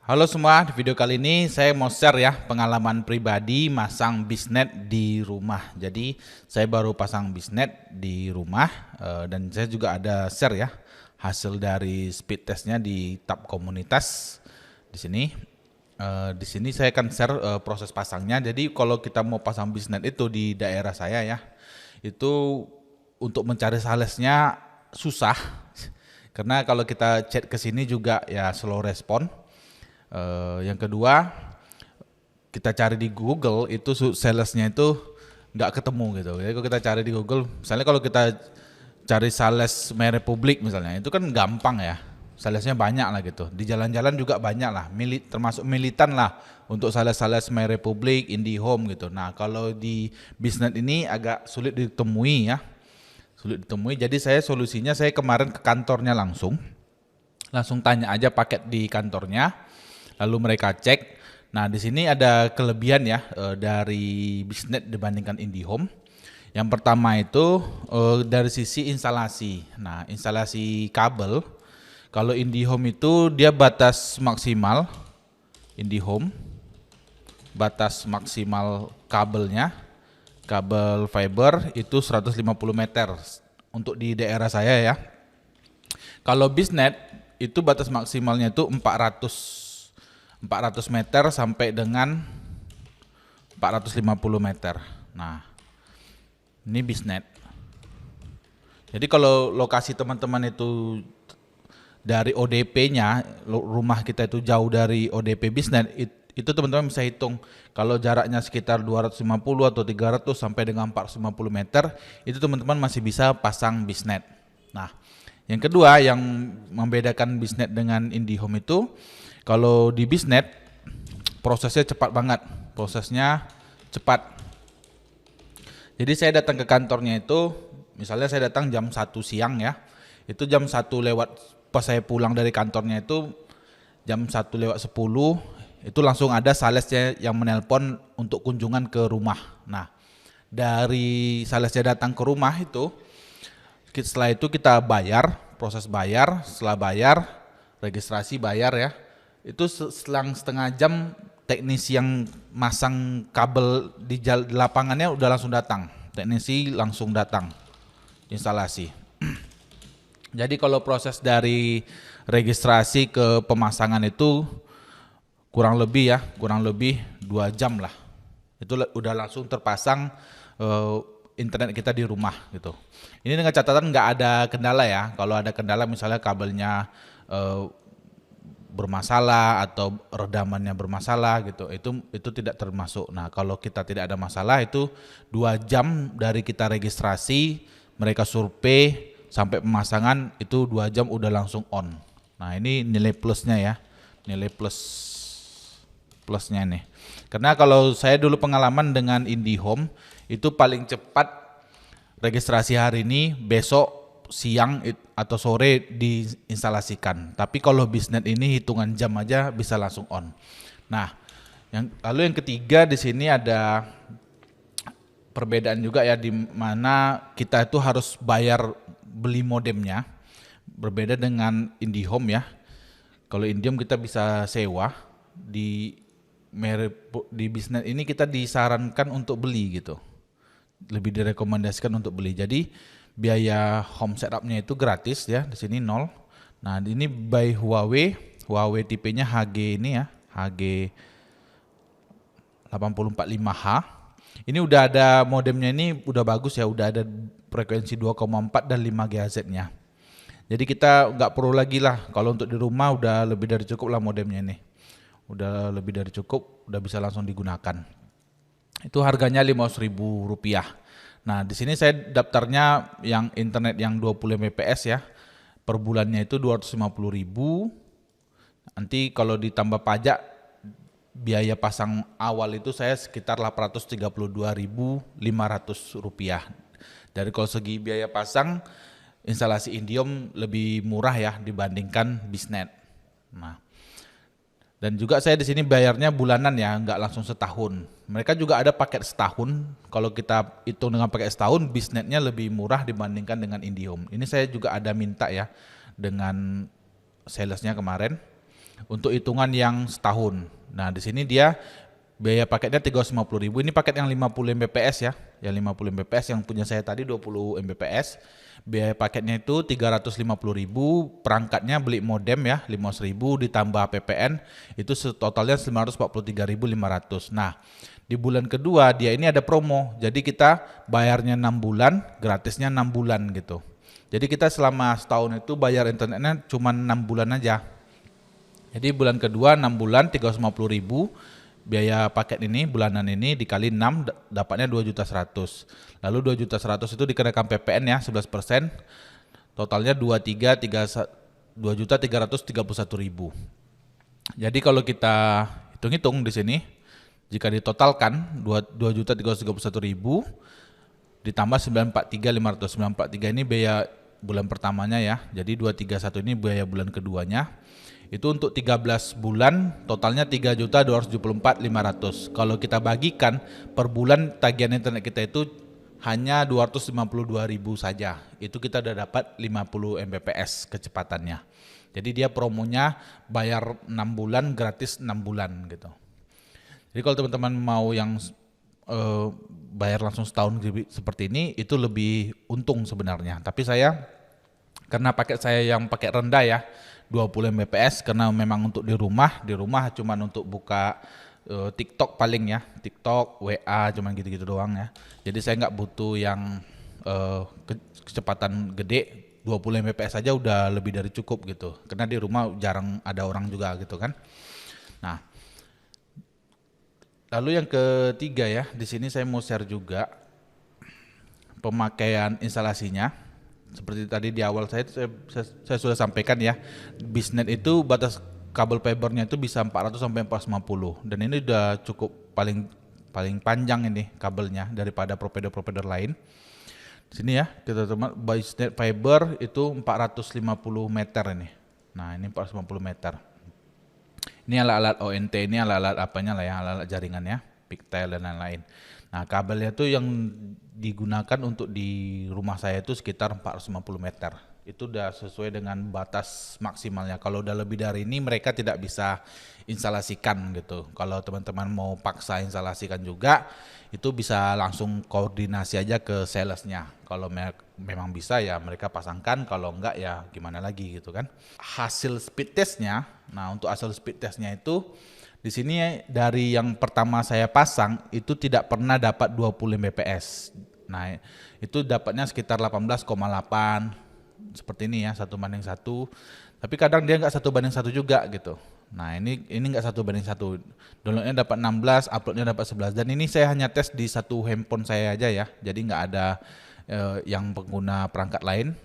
Halo semua, di video kali ini saya mau share ya pengalaman pribadi masang bisnet di rumah. Jadi saya baru pasang bisnet di rumah dan saya juga ada share ya hasil dari speed testnya di tab komunitas di sini. Di sini saya akan share proses pasangnya. Jadi kalau kita mau pasang bisnet itu di daerah saya ya, itu untuk mencari salesnya susah karena kalau kita chat ke sini juga ya slow respon. Yang kedua, kita cari di Google itu salesnya itu nggak ketemu gitu. Jadi kalau kita cari di Google, misalnya kalau kita cari sales Republik misalnya, itu kan gampang ya. Salesnya banyak lah gitu. Di jalan-jalan juga banyak lah, termasuk militan lah untuk sales-sales Republik, IndiHome gitu. Nah kalau di bisnet ini agak sulit ditemui ya, sulit ditemui. Jadi solusinya saya kemarin ke kantornya langsung tanya aja paket di kantornya. Lalu mereka cek. Nah, di sini ada kelebihan ya dari bisnet dibandingkan IndiHome. Yang pertama itu dari sisi instalasi. Nah, instalasi kabel. Kalau IndiHome itu dia batas maksimal IndiHome batas maksimal kabelnya, kabel fiber itu 150 meter untuk di daerah saya ya. Kalau bisnet itu batas maksimalnya itu 400 meter sampai dengan 450 meter. Nah, ini bisnet. Jadi kalau lokasi teman-teman itu dari ODP-nya, rumah kita itu jauh dari ODP bisnet, itu teman-teman bisa hitung. Kalau jaraknya sekitar 250 atau 300 sampai dengan 450 meter, itu teman-teman masih bisa pasang bisnet. Nah, yang kedua yang membedakan bisnet dengan IndiHome itu, kalau di bisnet prosesnya cepat banget, prosesnya cepat. Jadi saya datang ke kantornya itu, misalnya saya datang jam 1 siang ya, itu jam 1 lewat, pas saya pulang dari kantornya itu jam 1 lewat 10, itu langsung ada salesnya yang menelpon untuk kunjungan ke rumah. Nah, dari salesnya datang ke rumah itu, setelah itu kita bayar, proses bayar, setelah bayar, registrasi bayar ya, itu selang setengah jam teknisi yang masang kabel di lapangannya udah langsung datang, teknisi langsung datang instalasi. Jadi kalau proses dari registrasi ke pemasangan itu kurang lebih 2 jam lah, itu udah langsung terpasang internet kita di rumah gitu. Ini dengan catatan nggak ada kendala ya. Kalau ada kendala misalnya kabelnya bermasalah atau redamannya bermasalah gitu, itu tidak termasuk. Nah kalau kita tidak ada masalah itu 2 jam dari kita registrasi, mereka survei sampai pemasangan itu 2 jam udah langsung on. Nah ini nilai plusnya ya, nilai plusnya nih. Karena kalau saya dulu pengalaman dengan IndiHome itu paling cepat registrasi hari ini, besok siang atau sore diinstalasikan. Tapi kalau bisnet ini hitungan jam aja bisa langsung on. Nah, lalu yang ketiga di sini ada perbedaan juga ya, di mana kita itu harus bayar beli modemnya. Berbeda dengan IndiHome ya. Kalau IndiHome kita bisa sewa, di bisnet ini kita disarankan untuk beli gitu. Lebih direkomendasikan untuk beli. Jadi biaya home setupnya itu gratis ya, di sini 0. Nah ini by Huawei tipenya HG ini ya, HG 845H. Ini udah ada modemnya, ini udah bagus ya, udah ada frekuensi 2,4 dan 5 GHz-nya. Jadi kita nggak perlu lagi lah, kalau untuk di rumah udah lebih dari cukup lah modemnya ini. Udah lebih dari cukup, udah bisa langsung digunakan. Itu harganya Rp500.000. Nah, di sini saya daftarnya yang internet yang 20 Mbps ya. Per bulannya itu Rp250.000. Nanti kalau ditambah pajak, biaya pasang awal itu saya sekitar Rp832.500. Dari kalau segi biaya pasang, instalasi IndiHome lebih murah ya dibandingkan bisnet. Nah, dan juga saya di sini bayarnya bulanan ya, nggak langsung setahun. Mereka juga ada paket setahun. Kalau kita hitung dengan paket setahun, bisnetnya lebih murah dibandingkan dengan IndiHome. Ini saya juga ada minta ya dengan salesnya kemarin. untuk hitungan yang setahun. Nah, di sini dia biaya paketnya 350.000. Ini paket yang 50 Mbps ya. Yang 50 Mbps yang punya saya tadi 20 Mbps. Biaya paketnya itu 350.000, perangkatnya beli modem ya 500.000 ditambah PPN itu totalnya 943.500. Nah, di bulan kedua dia ini ada promo. Jadi kita bayarnya 6 bulan, gratisnya 6 bulan gitu. Jadi kita selama setahun itu bayar internetnya cuma 6 bulan aja. Jadi bulan kedua 6 bulan 350.000, biaya paket ini bulanan ini dikali 6 dapatnya 2.100.000. Lalu 2.100.000 itu dikenakan PPN ya 11%, totalnya 2.331.000. Jadi kalau kita hitung-hitung di sini, jika ditotalkan 2.331.000 ditambah 943.500. 943 ini biaya bulan pertamanya ya. Jadi 231 ini biaya bulan keduanya. Itu untuk 13 bulan totalnya 3.274.500. Kalau kita bagikan per bulan tagihan internet kita itu hanya 252.000 saja. Itu kita udah dapat 50 Mbps kecepatannya. Jadi dia promonya bayar 6 bulan gratis 6 bulan gitu. Jadi kalau teman-teman mau yang bayar langsung setahun seperti ini itu lebih untung sebenarnya. Tapi saya karena paket saya yang pakai rendah ya 20 Mbps karena memang untuk di rumah cuma untuk buka TikTok paling ya, TikTok, WA cuman gitu-gitu doang ya. Jadi saya nggak butuh yang kecepatan gede, 20 Mbps saja udah lebih dari cukup gitu. Karena di rumah jarang ada orang juga gitu kan. Nah, lalu yang ketiga ya, di sini saya mau share juga pemakaian instalasinya. Seperti tadi di awal saya sudah sampaikan ya, Bisnet itu batas kabel fibernya itu bisa 400 sampai 450 dan ini udah cukup paling panjang ini kabelnya daripada provider-provider lain. Di sini ya, kita teman Bisnet fiber itu 450 meter ini. Nah, ini 450 meter. Ini alat-alat ONT, ini alat-alat apanya lah ya, alat-alat jaringannya, pigtail dan lain-lain. Nah, kabelnya itu yang digunakan untuk di rumah saya itu sekitar 450 meter. Itu udah sesuai dengan batas maksimalnya. Kalau udah lebih dari ini mereka tidak bisa instalasikan gitu. Kalau teman-teman mau paksa instalasikan juga, itu bisa langsung koordinasi aja ke salesnya. Kalau memang bisa ya mereka pasangkan, kalau enggak ya gimana lagi gitu kan. Hasil speed testnya, nah untuk hasil speed testnya itu di sini dari yang pertama saya pasang itu tidak pernah dapat 20 Mbps. Nah, itu dapatnya sekitar 18,8 seperti ini ya, 1:1. Tapi kadang dia nggak 1:1 juga gitu. Nah, ini nggak 1:1. Downloadnya dapat 16, uploadnya dapat 11. Dan ini saya hanya tes di satu handphone saya aja ya. Jadi nggak ada yang pengguna perangkat lain.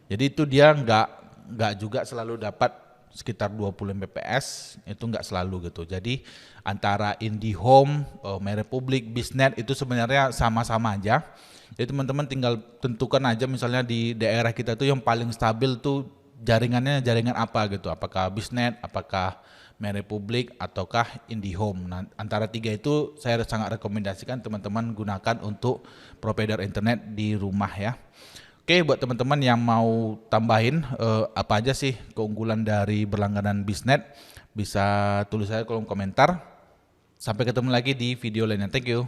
Jadi itu dia nggak juga selalu dapat sekitar 20 Mbps, itu nggak selalu gitu. Jadi antara IndiHome, MyRepublik, Bisnet itu sebenarnya sama-sama aja. Jadi teman-teman tinggal tentukan aja misalnya di daerah kita tuh yang paling stabil tuh jaringannya jaringan apa gitu. Apakah Bisnet, apakah MyRepublik, ataukah IndiHome. Nah, antara tiga itu saya sangat rekomendasikan teman-teman gunakan untuk provider internet di rumah ya. Oke, buat teman-teman yang mau tambahin apa aja sih keunggulan dari berlangganan Bisnet, bisa tulis saya kolom komentar. Sampai ketemu lagi di video lainnya. Thank you.